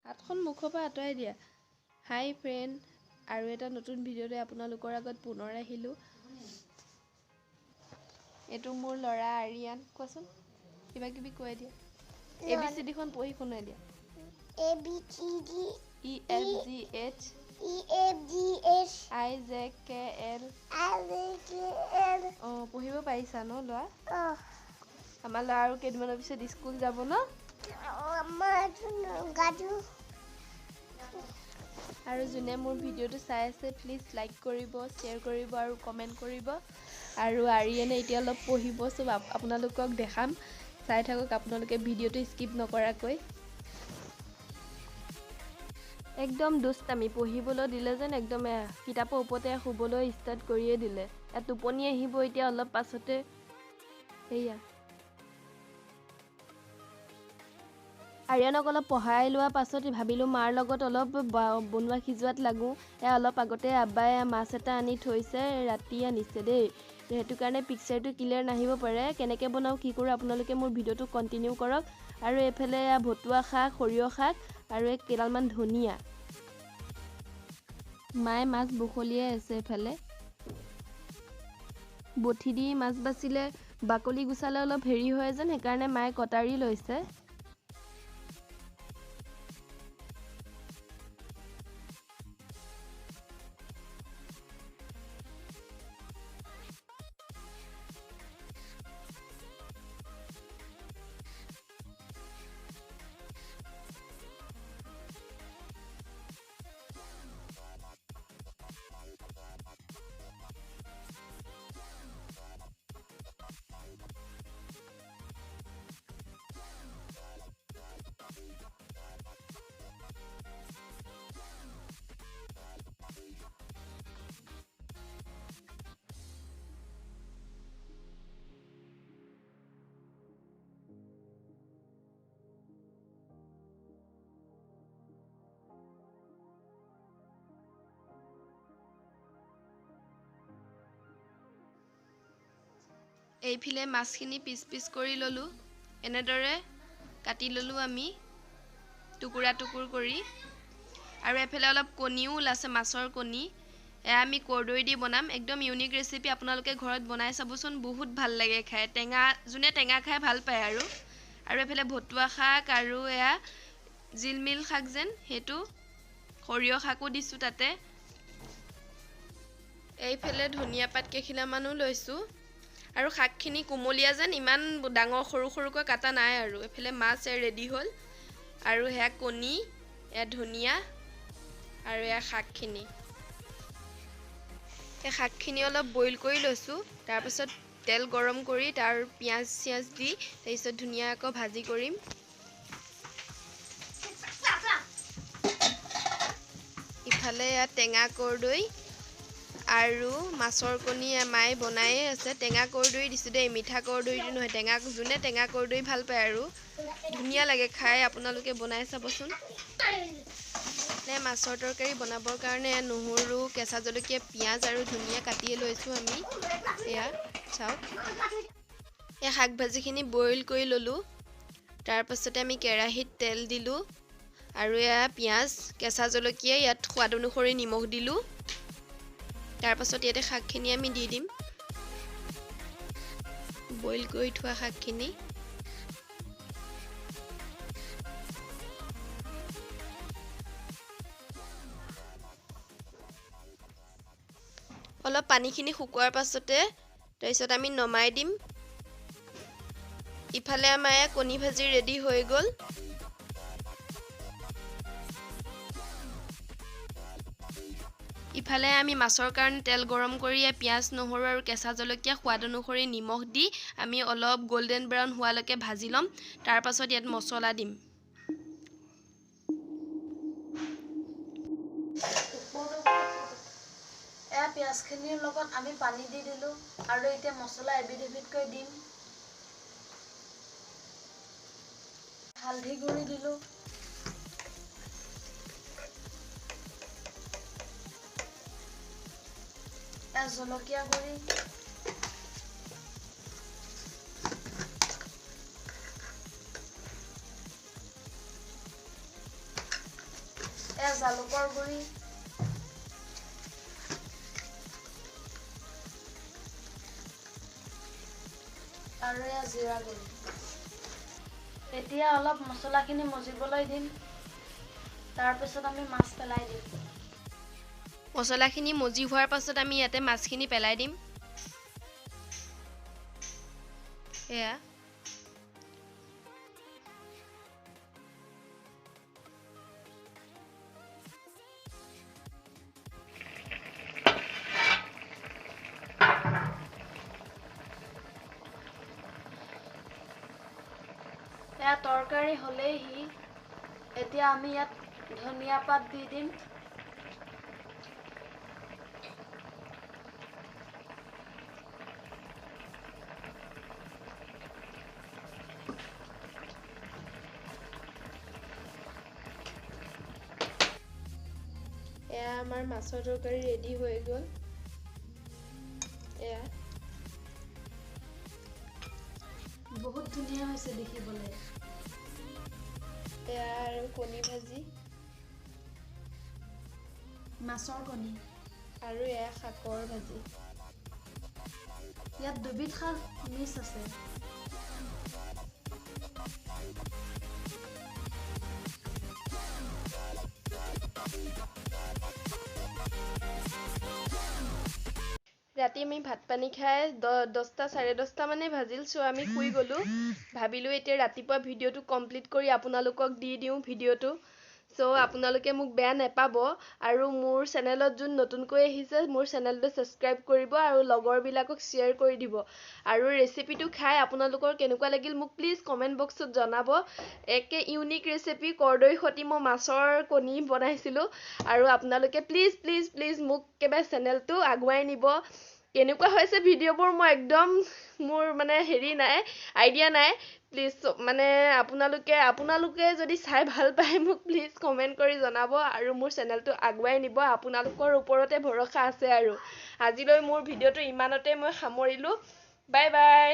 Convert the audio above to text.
হাতখন মুখৰ পৰা আঁতৰাই দিয়া। হাই ফ্ৰেণ্ড, আৰু এটা নতুন ভিডিঅ'লৈ আপোনালোকৰ আগত পুনৰ আহিলোঁ। এইটো মোৰ ল'ৰা আৰিয়ান। কোৱাচোন কিবা কিবি কৈ দিয়া। ABCD খন পঢ়ি শুনাই দিয়া। ABCD EFGH IJKL পঢ়িব পাৰিছা ন ল'ৰা? আমাৰ ল'ৰা আৰু কেইদিনমানৰ পিছত স্কুল যাব ন? আৰু যোনে মোৰ ভিডিঅ'টো চাই আছে প্লিজ লাইক কৰিব, শ্বেয়াৰ কৰিব আৰু কমেণ্ট কৰিব। আৰু আৰিয়ানে এতিয়া অলপ পঢ়িব, চব আপোনালোকক দেখাম। চাই থাকক আপোনালোকে ভিডিঅ'টো স্কিপ নকৰাকৈ। একদম দুষ্টামি, পঢ়িবলৈ দিলে যেন একদম কিতাপৰ ওপৰতে শুবলৈ ষ্টাৰ্ট কৰিয়ে দিলে। টোপনি আহিব এতিয়া অলপ পাছতে। সেয়া আৰিয়ানক অলপ পঢ়াই লোৱাৰ পাছত ভাবিলোঁ মাৰ লগত অলপ বনোৱা সিজোৱাত লাগোঁ। অলপ আগতে আব্বাই মাছ এটা আনি থৈছে, ৰাতি আনিছে দেই। সেইটো কাৰণে পিকচাৰটো ক্লিয়াৰ নাহিব পাৰে। কেনেকৈ বনাওঁ কি কৰোঁ আপোনালোকে মোৰ ভিডিঅ'টো কণ্টিনিউ কৰক। আৰু এইফালে ভতুৱা শাক, সৰিয়হ শাক আৰু কেইডালমান ধনিয়া। মায়ে মাছ বখলিয়াই আছে। এইফালে বঠি দি মাছ বাচিলে বাকলি গুচালে অলপ হেৰি হয় যেন, সেইকাৰণে মায়ে কটাৰী লৈছে। এইফালে মাছখিনি পিচ পিচ কৰি ল'লোঁ। এনেদৰে কাটি ল'লোঁ আমি টুকুৰা টুকুৰ কৰি। আৰু এফালে অলপ কণীও ওলাইছে, মাছৰ কণী। এয়া আমি কৰ্দৈ দি বনাম। একদম ইউনিক ৰেচিপি, আপোনালোকে ঘৰত বনাই চাবচোন, বহুত ভাল লাগে খাই। যোনে টেঙা খাই ভাল পায় আৰু এফালে ভতুৱা শাক আৰু এয়া জিলমিল শাক যেন, সেইটো সৰিয়হ শাকো দিছোঁ তাতে। এইফালে ধনিয়া পাত কেইখিলামানো লৈছোঁ। আৰু শাকখিনি কোমলীয়া যেন, ইমান ডাঙৰ সৰু সৰুকৈ কাটা নাই আৰু। এইফালে মাছ ৰেডি হ'ল। আৰু সেয়া কণী, এয়া ধনিয়া আৰু এয়া শাকখিনি। এই শাকখিনি অলপ বইল কৰি লৈছোঁ। তাৰপিছত তেল গৰম কৰি তাৰ পিঁয়াজ চিয়াজ দি তাৰপিছত ধুনীয়াকৈ ভাজি কৰিম। ইফালে এয়া টেঙা কৰ্দৈ আৰু মাছৰ কণী মায়ে বনায়ে আছে। টেঙা কৰ্দৈ দিছোঁ দেই, মিঠা কৰ্দৈটো নহয়। যোনে টেঙা কৰ্দৈ ভাল পায় আৰু ধুনীয়া লাগে খাই, আপোনালোকে বনাই চাবচোন। মাছৰ তৰকাৰী বনাবৰ কাৰণে নহৰু, কেঁচা জলকীয়া, পিঁয়াজ আৰু ধনিয়া কাটিয়ে লৈছোঁ আমি। এয়া চাওক, এই শাক ভাজিখিনি বইল কৰি ল'লোঁ। তাৰপাছতে আমি কেৰাহীত তেল দিলোঁ আৰু এয়া পিঁয়াজ, কেঁচা জলকীয়া, ইয়াত সোৱাদ অনুসৰি নিমখ দিলোঁ। তাৰপাছত ইয়াতে শাকখিনি আমি দি দিম, বইল কৰি থোৱা শাকখিনি। অলপ পানীখিনি শুকোৱাৰ পাছতে তাৰপিছত আমি নমাই দিম। ইফালে আমাৰ কণী ভাজি ৰেডি হৈ গ'ল। ইফালে আমি মাছৰ কাৰণে তেল গৰম কৰি পিঁয়াজ, নহৰু আৰু কেঁচা জলকীয়া সোৱাদ অনুসৰি নিমখ দি আমি অলপ গল্ডেন ব্ৰাউন হোৱালৈকে ভাজি ল'ম। তাৰপাছত ইয়াত মছলা দিম। এয়া পিঁয়াজখিনিৰ লগত আমি পানী দি দিলোঁ আৰু এতিয়া মছলা এবিধ এবিধকৈ দিম। হালধি গুড়ি দিলোঁ। জলকীয়া গুড়ি, এয়া জালুকৰ গুড়ি, আৰু এয়া জিৰা গুড়ি। এতিয়া অলপ মছলাখিনি মজিবলৈ দিম, তাৰপিছত আমি মাছ পেলাই দিম। মছলাখিনি মজি হোৱাৰ পাছত আমি ইয়াতে মাছখিনি পেলাই দিম। এয়া এয়া তৰকাৰী হ'লেইহি। এতিয়া আমি ইয়াত ধনিয়া পাত দি দিম। এয়া আমাৰ মাছৰ তৰকাৰী ৰেডি হৈ গ'ল। এয়া বহুত ধুনীয়া হৈছে দেখিবলৈ। এয়া আৰু কণী ভাজি, মাছৰ কণী, আৰু এয়া শাকৰ ভাজি। ইয়াত দুবিধ শাক মিক্স আছে। ৰাতি আমি ভাত পানী খাই 10টা 10:30 মানে ভাজিল, চ' আমি শুই গ'লোঁ। ভাবিলোঁ এতিয়া ৰাতিপুৱা ভিডিঅ'টো কমপ্লিট কৰি আপোনালোকক দি দিওঁ ভিডিঅ'টো। চ' আপোনালোকে মোক বেয়া নেপাব, আৰু মোৰ চেনেলত যোন নতুনকৈ আহিছে মোৰ চেনেলটো ছাবস্ক্ৰাইব কৰিব আৰু লগৰবিলাকক শ্বেয়াৰ কৰি দিব। আৰু ৰেচিপিটো খাই আপোনালোকৰ কেনেকুৱা লাগিল মোক প্লিজ কমেণ্ট বক্সত জনাব। একে ইউনিক ৰেচিপি কৰদৈৰ সৈতে মই মাছৰ কণী বনাইছিলোঁ, আৰু আপোনালোকে প্লিজ প্লিজ প্লিজ মোক একেবাৰে চেনেলটো আগুৱাই নিব। কেনেকুৱা হৈছে ভিডিঅ'বোৰ মই একদম মোৰ মানে হেৰি নাই, আইডিয়া নাই। প্লিজ মানে আপোনালোকে যদি চাই ভাল পায় মোক প্লিজ কমেণ্ট কৰি জনাব, আৰু মোৰ চেনেলটো আগুৱাই নিব। আপোনালোকৰ ওপৰতে ভৰসা আছে। আৰু আজিলৈ মোৰ ভিডিঅ'টো ইমানতে মই সামৰিলোঁ। Bye bye.